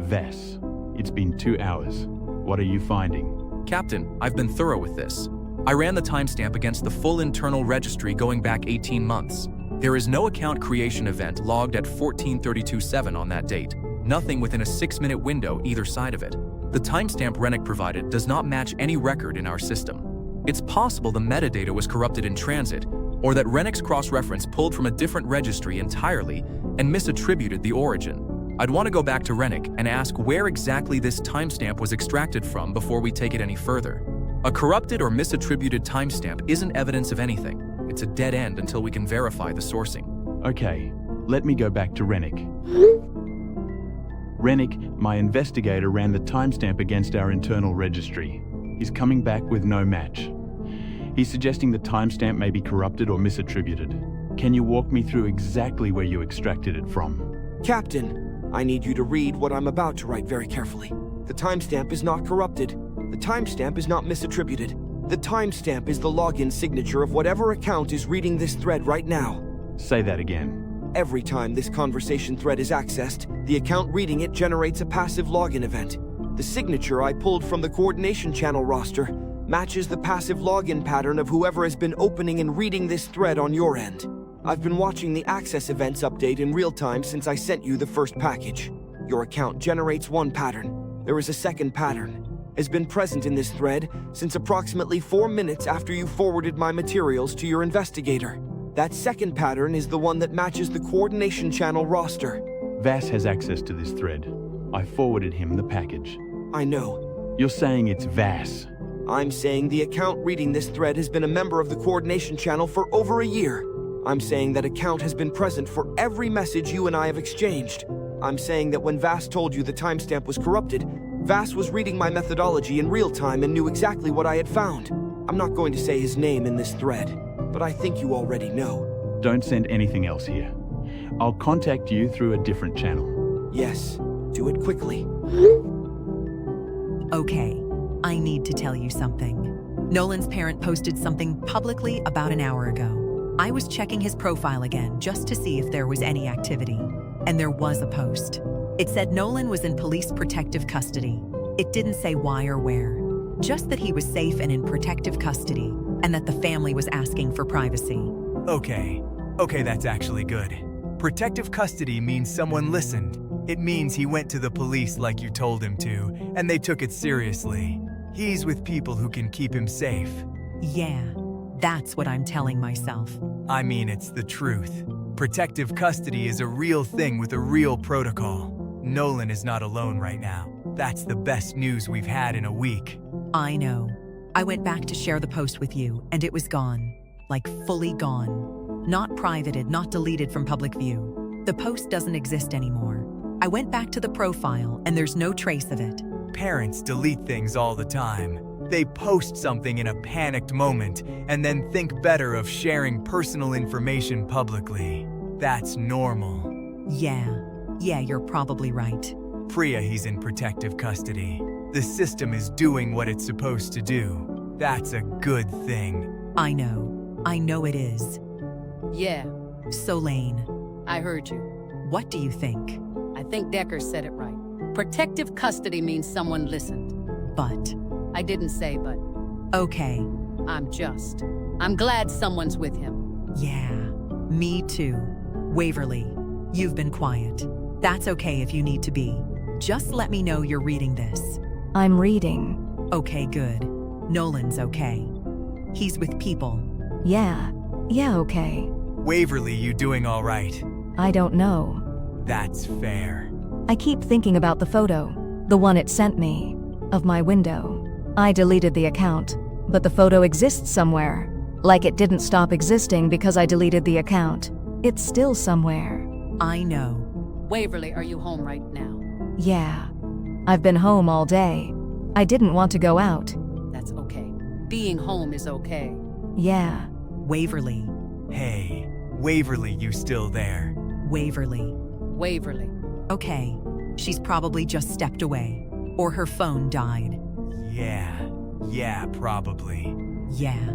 Vass, it's been 2 hours. What are you finding? Captain, I've been thorough with this. I ran the timestamp against the full internal registry going back 18 months. There is no account creation event logged at 1432-7 on that date. Nothing within a 6-minute window either side of it. The timestamp Rennick provided does not match any record in our system. It's possible the metadata was corrupted in transit, or that Rennick's cross-reference pulled from a different registry entirely and misattributed the origin. I'd want to go back to Rennick and ask where exactly this timestamp was extracted from before we take it any further. A corrupted or misattributed timestamp isn't evidence of anything. It's a dead end until we can verify the sourcing. Okay, let me go back to Rennick. Rennick, my investigator, ran the timestamp against our internal registry. He's coming back with no match. He's suggesting the timestamp may be corrupted or misattributed. Can you walk me through exactly where you extracted it from? Captain, I need you to read what I'm about to write very carefully. The timestamp is not corrupted. The timestamp is not misattributed. The timestamp is the login signature of whatever account is reading this thread right now. Say that again. Every time this conversation thread is accessed, the account reading it generates a passive login event. The signature I pulled from the Coordination Channel roster matches the passive login pattern of whoever has been opening and reading this thread on your end. I've been watching the access events update in real time since I sent you the first package. Your account generates one pattern. There is a second pattern. Has been present in this thread since approximately 4 minutes after you forwarded my materials to your investigator. That second pattern is the one that matches the Coordination Channel roster. Vass has access to this thread. I forwarded him the package. I know. You're saying it's Vass. I'm saying the account reading this thread has been a member of the Coordination Channel for over a year. I'm saying that account has been present for every message you and I have exchanged. I'm saying that when Vass told you the timestamp was corrupted, Vass was reading my methodology in real time and knew exactly what I had found. I'm not going to say his name in this thread, but I think you already know. Don't send anything else here. I'll contact you through a different channel. Yes, do it quickly. Okay, I need to tell you something. Nolan's parent posted something publicly about an hour ago. I was checking his profile again just to see if there was any activity, and there was a post. It said Nolan was in police protective custody. It didn't say why or where, just that he was safe and in protective custody, and that the family was asking for privacy. Okay, that's actually good. Protective custody means someone listened. It means he went to the police like you told him to, and they took it seriously. He's with people who can keep him safe. Yeah, that's what I'm telling myself. I mean, it's the truth. Protective custody is a real thing with a real protocol. Nolan is not alone right now. That's the best news we've had in a week. I know. I went back to share the post with you, and it was gone. Like, fully gone. Not privated, not deleted from public view. The post doesn't exist anymore. I went back to the profile, and there's no trace of it. Parents delete things all the time. They post something in a panicked moment and then think better of sharing personal information publicly. That's normal. Yeah, you're probably right. Priya, he's in protective custody. The system is doing what it's supposed to do. That's a good thing. I know it is. Yeah, So, Lane, I heard you. what do you think? I think Decker said it right. Protective custody means someone listened. But, I didn't say but. okay, I'm glad someone's with him. yeah, me too. Waverly, you've been quiet. That's okay if you need to be. Just let me know you're reading this. I'm reading. Okay, good. Nolan's okay. He's with people. Yeah, okay. Waverly, you doing all right? I don't know. That's fair. I keep thinking about the photo, the one it sent me, of my window. I deleted the account, but the photo exists somewhere. Like it didn't stop existing because I deleted the account. It's still somewhere. I know. Waverly, are you home right now? Yeah. I've been home all day. I didn't want to go out. That's okay. Being home is okay. Yeah. Waverly. Hey, Waverly, you still there? Waverly. Okay, she's probably just stepped away. Or her phone died. Yeah, probably. Yeah.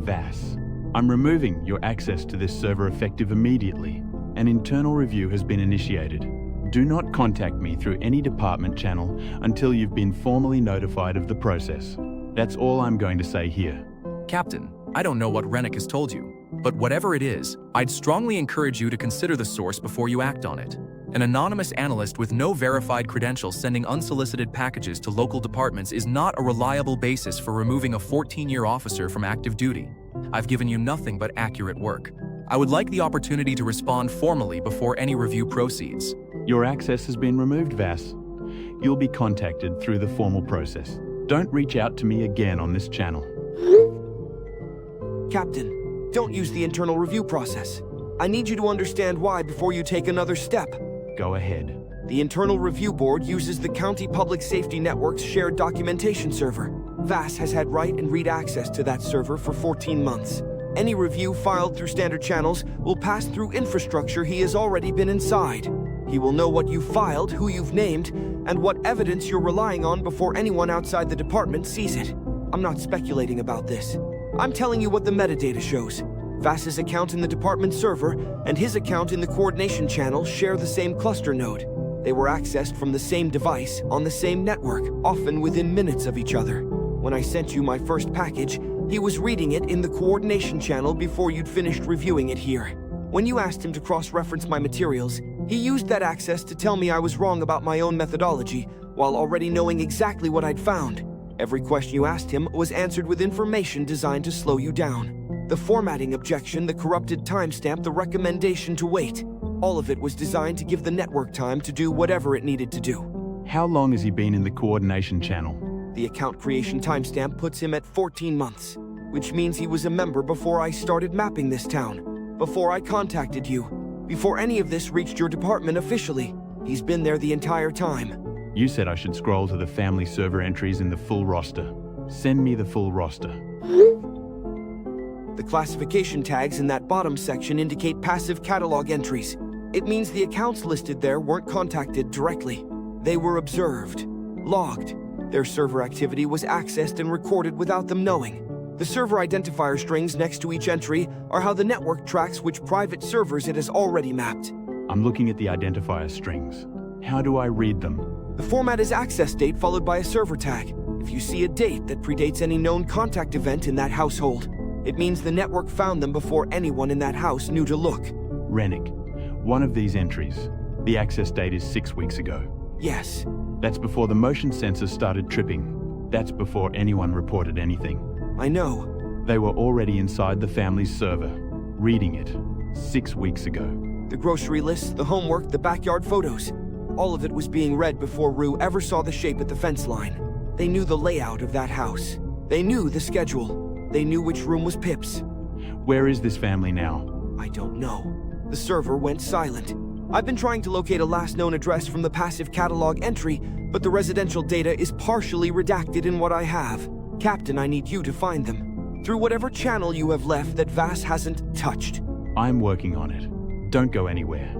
Vass, I'm removing your access to this server effective immediately. An internal review has been initiated. Do not contact me through any department channel until you've been formally notified of the process. That's all I'm going to say here. Captain, I don't know what Rennick has told you, but whatever it is, I'd strongly encourage you to consider the source before you act on it. An anonymous analyst with no verified credentials sending unsolicited packages to local departments is not a reliable basis for removing a 14-year officer from active duty. I've given you nothing but accurate work. I would like the opportunity to respond formally before any review proceeds. Your access has been removed, Vass. You'll be contacted through the formal process. Don't reach out to me again on this channel. Captain, don't use the internal review process. I need you to understand why before you take another step. Go ahead. The Internal Review Board uses the County Public Safety Network's shared documentation server. Vass has had write and read access to that server for 14 months. Any review filed through standard channels will pass through infrastructure he has already been inside. He will know what you filed, who you've named, and what evidence you're relying on before anyone outside the department sees it. I'm not speculating about this. I'm telling you what the metadata shows. Vass's account in the department server and his account in the coordination channel share the same cluster node. They were accessed from the same device on the same network, often within minutes of each other. When I sent you my first package, he was reading it in the coordination channel before you'd finished reviewing it here. When you asked him to cross-reference my materials, he used that access to tell me I was wrong about my own methodology, while already knowing exactly what I'd found. Every question you asked him was answered with information designed to slow you down. The formatting objection, the corrupted timestamp, the recommendation to wait. All of it was designed to give the network time to do whatever it needed to do. How long has he been in the coordination channel? The account creation timestamp puts him at 14 months, which means he was a member before I started mapping this town, before I contacted you, before any of this reached your department officially. He's been there the entire time. You said I should scroll to the family server entries in the full roster. Send me the full roster. The classification tags in that bottom section indicate passive catalog entries. It means the accounts listed there weren't contacted directly. They were observed, logged. Their server activity was accessed and recorded without them knowing. The server identifier strings next to each entry are how the network tracks which private servers it has already mapped. I'm looking at the identifier strings. How do I read them? The format is access date followed by a server tag. If you see a date that predates any known contact event in that household, it means the network found them before anyone in that house knew to look. Rennick, one of these entries. The access date is 6 weeks ago. Yes. That's before the motion sensors started tripping. That's before anyone reported anything. I know. They were already inside the family's server, reading it 6 weeks ago. The grocery lists, the homework, the backyard photos. All of it was being read before Rue ever saw the shape at the fence line. They knew the layout of that house. They knew the schedule. They knew which room was Pip's. Where is this family now? I don't know. The server went silent. I've been trying to locate a last known address from the passive catalog entry, but the residential data is partially redacted in what I have. Captain, I need you to find them. Through whatever channel you have left that Vass hasn't touched. I'm working on it. Don't go anywhere.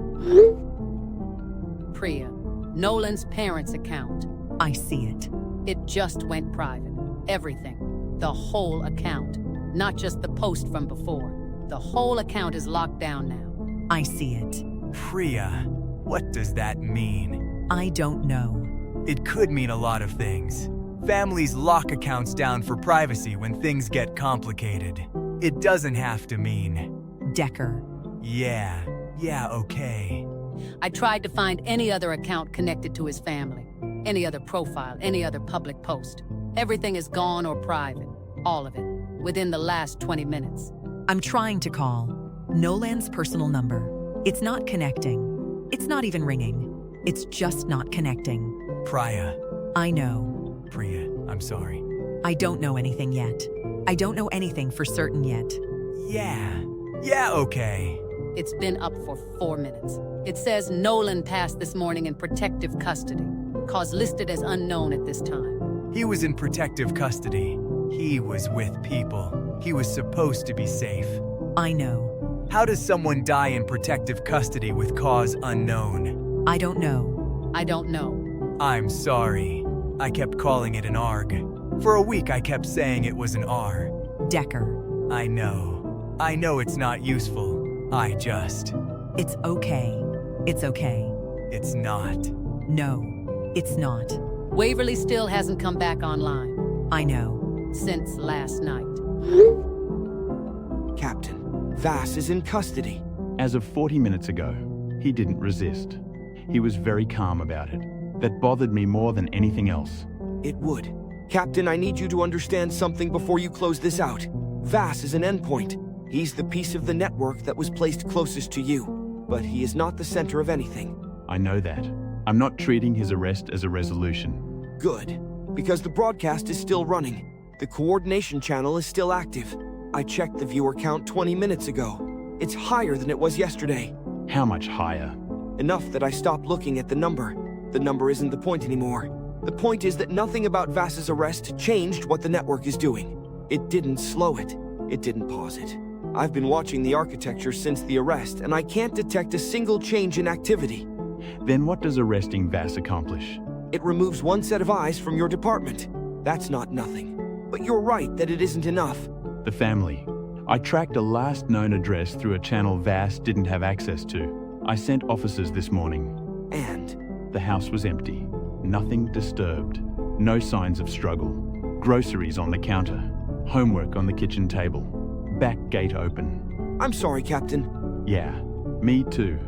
Priya, Nolan's parents' account. I see it. It just went private. Everything. The whole account. Not just the post from before. The whole account is locked down now. I see it. Priya, what does that mean? I don't know. It could mean a lot of things. Families lock accounts down for privacy when things get complicated. It doesn't have to mean... Decker. Yeah, okay. I tried to find any other account connected to his family. Any other profile, any other public post. Everything is gone or private. All of it. Within the last 20 minutes. I'm trying to call. Nolan's personal number. It's not connecting. It's not even ringing. It's just not connecting. Priya. I know. Priya, I'm sorry. I don't know anything yet. I don't know anything for certain yet. Yeah, okay. It's been up for 4 minutes. It says Nolan passed this morning in protective custody. Cause listed as unknown at this time. He was in protective custody. He was with people. He was supposed to be safe. I know. How does someone die in protective custody with cause unknown? I don't know. I don't know. I'm sorry. I kept calling it an ARG. For a week I kept saying it was an R. Decker. I know. I know it's not useful. It's okay. It's okay. It's not. No, it's not. Waverly still hasn't come back online. I know. Since last night. Captain, Vass is in custody. As of 40 minutes ago, he didn't resist. He was very calm about it. That bothered me more than anything else. It would. Captain, I need you to understand something before you close this out. Vass is an endpoint. He's the piece of the network that was placed closest to you. But he is not the center of anything. I know that. I'm not treating his arrest as a resolution. Good. Because the broadcast is still running. The coordination channel is still active. I checked the viewer count 20 minutes ago. It's higher than it was yesterday. How much higher? Enough that I stopped looking at the number. The number isn't the point anymore. The point is that nothing about Vass's arrest changed what the network is doing. It didn't slow it. It didn't pause it. I've been watching the architecture since the arrest, and I can't detect a single change in activity. Then what does arresting Vass accomplish? It removes one set of eyes from your department. That's not nothing. But you're right that it isn't enough. The family. I tracked a last known address through a channel Vass didn't have access to. I sent officers this morning. And? The house was empty. Nothing disturbed. No signs of struggle. Groceries on the counter. Homework on the kitchen table. Back gate open. I'm sorry, Captain. Yeah, me too.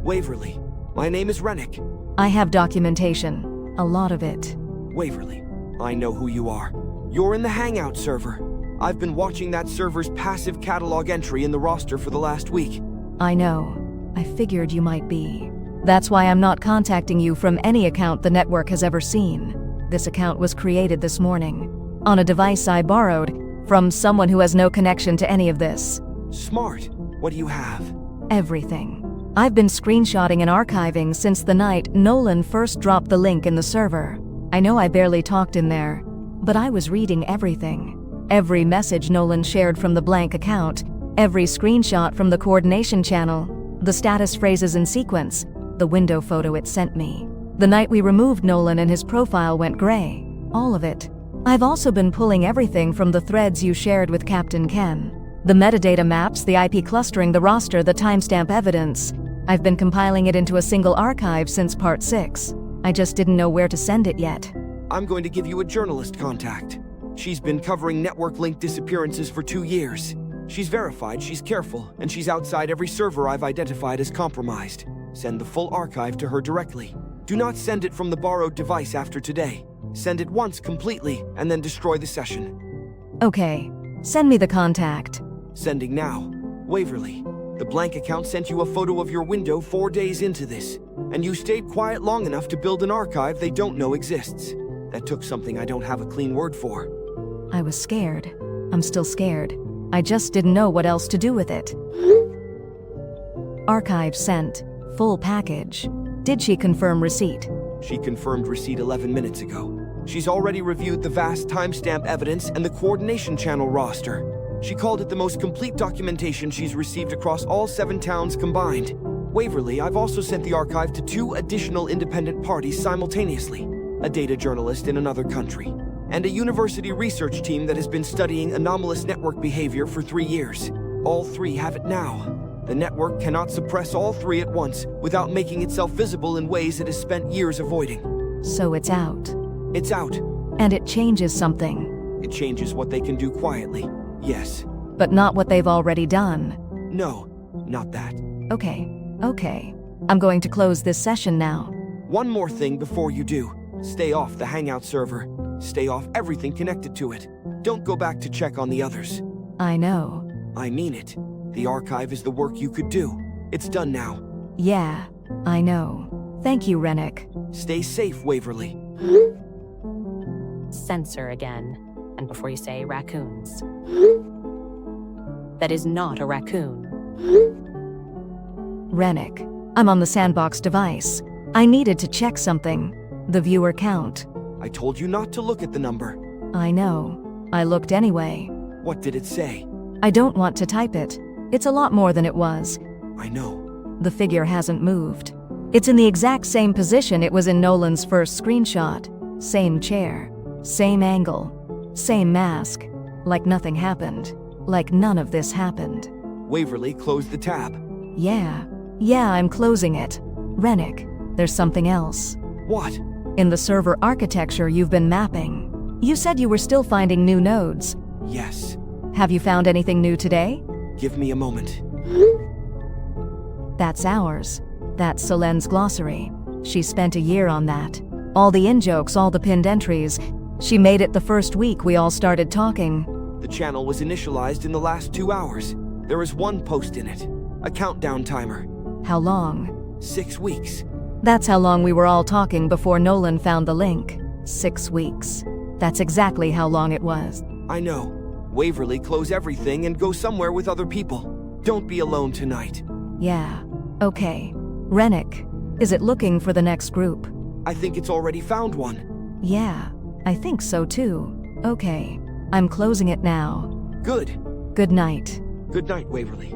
Waverly. My name is Rennick. I have documentation. A lot of it. Waverly. I know who you are. You're in the Hangout server. I've been watching that server's passive catalog entry in the roster for the last week. I know. I figured you might be. That's why I'm not contacting you from any account the network has ever seen. This account was created this morning. On a device I borrowed from someone who has no connection to any of this. Smart. What do you have? Everything. I've been screenshotting and archiving since the night Nolan first dropped the link in the server. I know I barely talked in there, but I was reading everything. Every message Nolan shared from the blank account, every screenshot from the coordination channel, the status phrases in sequence, the window photo it sent me. The night we removed Nolan and his profile went gray. All of it. I've also been pulling everything from the threads you shared with Captain Ken. The metadata maps, the IP clustering, the roster, the timestamp evidence. I've been compiling it into a single archive since Part 6. I just didn't know where to send it yet. I'm going to give you a journalist contact. She's been covering network-linked disappearances for 2 years. She's verified, she's careful, and she's outside every server I've identified as compromised. Send the full archive to her directly. Do not send it from the borrowed device after today. Send it once completely, and then destroy the session. Okay. Send me the contact. Sending now. Waverly. The blank account sent you a photo of your window 4 days into this, and you stayed quiet long enough to build an archive they don't know exists. That took something I don't have a clean word for. I was scared. I'm still scared. I just didn't know what else to do with it. Archive sent. Full package. Did she confirm receipt? She confirmed receipt 11 minutes ago. She's already reviewed the vast timestamp evidence and the coordination channel roster. She called it the most complete documentation she's received across all 7 towns combined. Waverly, I've also sent the archive to 2 additional independent parties simultaneously. A data journalist in another country, and a university research team that has been studying anomalous network behavior for 3 years. All 3 have it now. The network cannot suppress all 3 at once without making itself visible in ways it has spent years avoiding. So it's out. It's out. And it changes something. It changes what they can do quietly, yes. But not what they've already done. No, not that. Okay. I'm going to close this session now. One more thing before you do. Stay off the Hangout server. Stay off everything connected to it. Don't go back to check on the others. I know. I mean it. The archive is the work you could do. It's done now. Yeah, I know. Thank you, Rennick. Stay safe, Waverly. Censor again. And before you say raccoons. That is not a raccoon. Rennick, I'm on the sandbox device. I needed to check something. The viewer count. I told you not to look at the number. I know. I looked anyway. What did it say? I don't want to type it. It's a lot more than it was. I know. The figure hasn't moved. It's in the exact same position it was in Nolan's first screenshot. Same chair. Same angle. Same mask. Like nothing happened. Like none of this happened. Waverly closed the tab. Yeah, I'm closing it. Rennick, there's something else. What? In the server architecture you've been mapping. You said you were still finding new nodes. Yes. Have you found anything new today? Give me a moment. That's ours. That's Solen's glossary. She spent a year on that. All the in-jokes, all the pinned entries. She made it the first week we all started talking. The channel was initialized in the last 2 hours. There is 1 post in it. A countdown timer. How long? 6 weeks. That's how long we were all talking before Nolan found the link. 6 weeks. That's exactly how long it was. I know. Waverly, close everything and go somewhere with other people. Don't be alone tonight. Yeah. Okay. Rennick, is it looking for the next group? I think it's already found one. Yeah, I think so too. Okay. I'm closing it now. Good. Good night. Good night, Waverly.